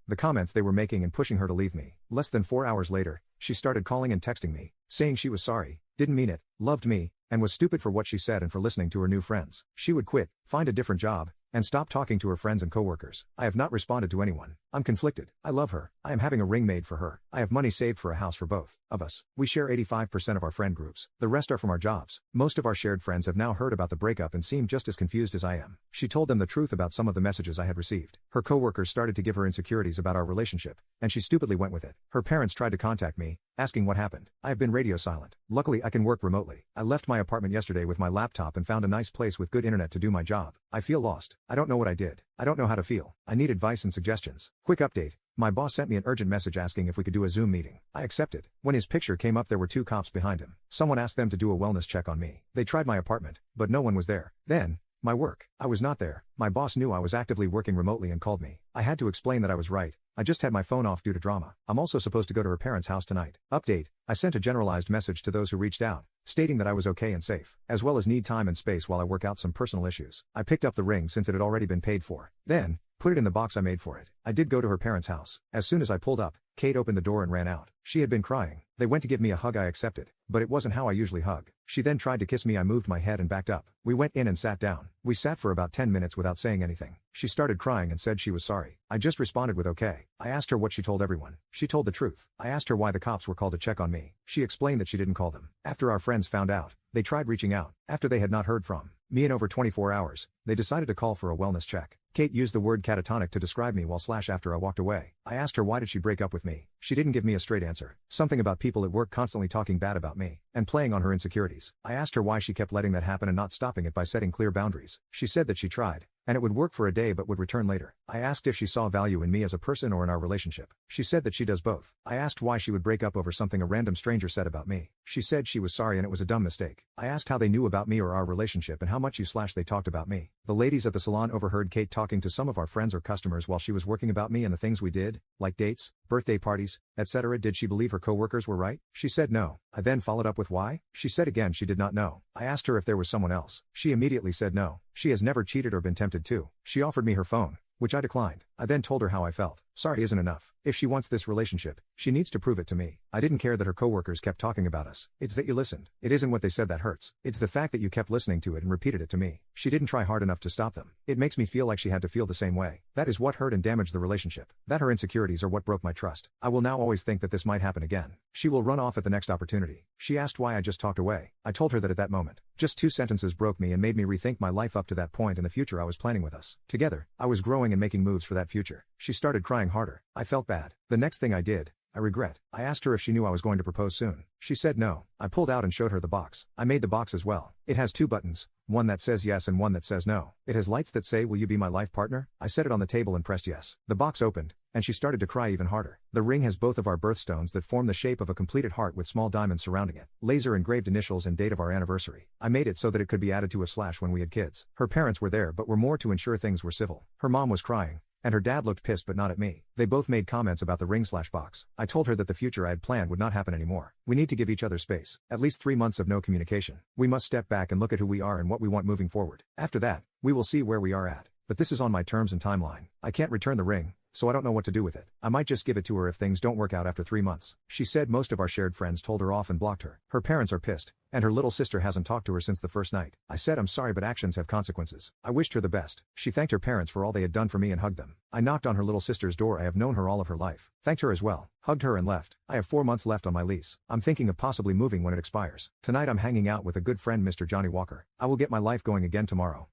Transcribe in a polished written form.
the comments they were making and pushing her to leave me. Less than 4 hours later, she started calling and texting me, saying she was sorry, didn't mean it, loved me, and was stupid for what she said and for listening to her new friends. She would quit, find a different job, and stop talking to her friends and coworkers. I have not responded to anyone. I'm conflicted. I love her. I am having a ring made for her. I have money saved for a house for both of us. We share 85% of our friend groups. The rest are from our jobs. Most of our shared friends have now heard about the breakup and seem just as confused as I am. She told them the truth about some of the messages I had received. Her coworkers started to give her insecurities about our relationship, and she stupidly went with it. Her parents tried to contact me, asking what happened. I have been radio silent. Luckily, I can work remotely. I left my apartment yesterday with my laptop and found a nice place with good internet to do my job. I feel lost. I don't know what I did. I don't know how to feel. I need advice and suggestions. Quick update. My boss sent me an urgent message asking if we could do a Zoom meeting. I accepted. When his picture came up, there were 2 cops behind him. Someone asked them to do a wellness check on me. They tried my apartment, but no one was there. Then, my work. I was not there. My boss knew I was actively working remotely and called me. I had to explain that I was right. I just had my phone off due to drama. I'm also supposed to go to her parents' house tonight. Update. I sent a generalized message to those who reached out, stating that I was okay and safe, as well as need time and space while I work out some personal issues. I picked up the ring since it had already been paid for. Then, put it in the box I made for it. I did go to her parents' house. As soon as I pulled up, Kate opened the door and ran out. She had been crying. They went to give me a hug. I accepted, but it wasn't how I usually hug. She then tried to kiss me. I moved my head and backed up. We went in and sat down. We sat for about 10 minutes without saying anything. She started crying and said she was sorry. I just responded with okay. I asked her what she told everyone. She told the truth. I asked her why the cops were called to check on me. She explained that she didn't call them. After our friends found out, they tried reaching out. After they had not heard from me in over 24 hours, they decided to call for a wellness check. Kate used the word catatonic to describe me while after I walked away. I asked her why did she break up with me. She didn't give me a straight answer. Something about people at work constantly talking bad about me and playing on her insecurities. I asked her why she kept letting that happen and not stopping it by setting clear boundaries. She said that she tried, and it would work for a day but would return later. I asked if she saw value in me as a person or in our relationship. She said that she does both. I asked why she would break up over something a random stranger said about me. She said she was sorry and it was a dumb mistake. I asked how they knew about me or our relationship and how much they talked about me. The ladies at the salon overheard Kate talking to some of our friends or customers while she was working about me and the things we did, like dates, birthday parties, etc. Did she believe her coworkers were right? She said no. I then followed up with why? She said again she did not know. I asked her if there was someone else. She immediately said no. She has never cheated or been tempted to. She offered me her phone, which I declined. I then told her how I felt. Sorry isn't enough. If she wants this relationship, she needs to prove it to me. I didn't care that her coworkers kept talking about us. It's that you listened. It isn't what they said that hurts. It's the fact that you kept listening to it and repeated it to me. She didn't try hard enough to stop them. It makes me feel like she had to feel the same way. That is what hurt and damaged the relationship. That her insecurities are what broke my trust. I will now always think that this might happen again. She will run off at the next opportunity. She asked why I just talked away. I told her that at that moment, just 2 sentences broke me and made me rethink my life up to that point and the future I was planning with us. Together, I was growing and making moves for that future. She started crying harder. I felt bad. The next thing I did, I regret. I asked her if she knew I was going to propose soon. She said no. I pulled out and showed her the box. I made the box as well. It has 2 buttons, one that says yes and one that says no. It has lights that say, "Will you be my life partner?" I set it on the table and pressed yes. The box opened, and she started to cry even harder. The ring has both of our birthstones that form the shape of a completed heart with small diamonds surrounding it. Laser engraved initials and date of our anniversary. I made it so that it could be added to a slash when we had kids. Her parents were there but were more to ensure things were civil. Her mom was crying, and her dad looked pissed but not at me. They both made comments about the ring/box. I told her that the future I had planned would not happen anymore. We need to give each other space. At least 3 months of no communication. We must step back and look at who we are and what we want moving forward. After that, we will see where we are at. But this is on my terms and timeline. I can't return the ring, so I don't know what to do with it. I might just give it to her if things don't work out after 3 months. She said most of our shared friends told her off and blocked her. Her parents are pissed, and her little sister hasn't talked to her since the first night. I said I'm sorry but actions have consequences. I wished her the best. She thanked her parents for all they had done for me and hugged them. I knocked on her little sister's door. I have known her all of her life. Thanked her as well. Hugged her and left. I have 4 months left on my lease. I'm thinking of possibly moving when it expires. Tonight I'm hanging out with a good friend Mr. Johnny Walker. I will get my life going again tomorrow.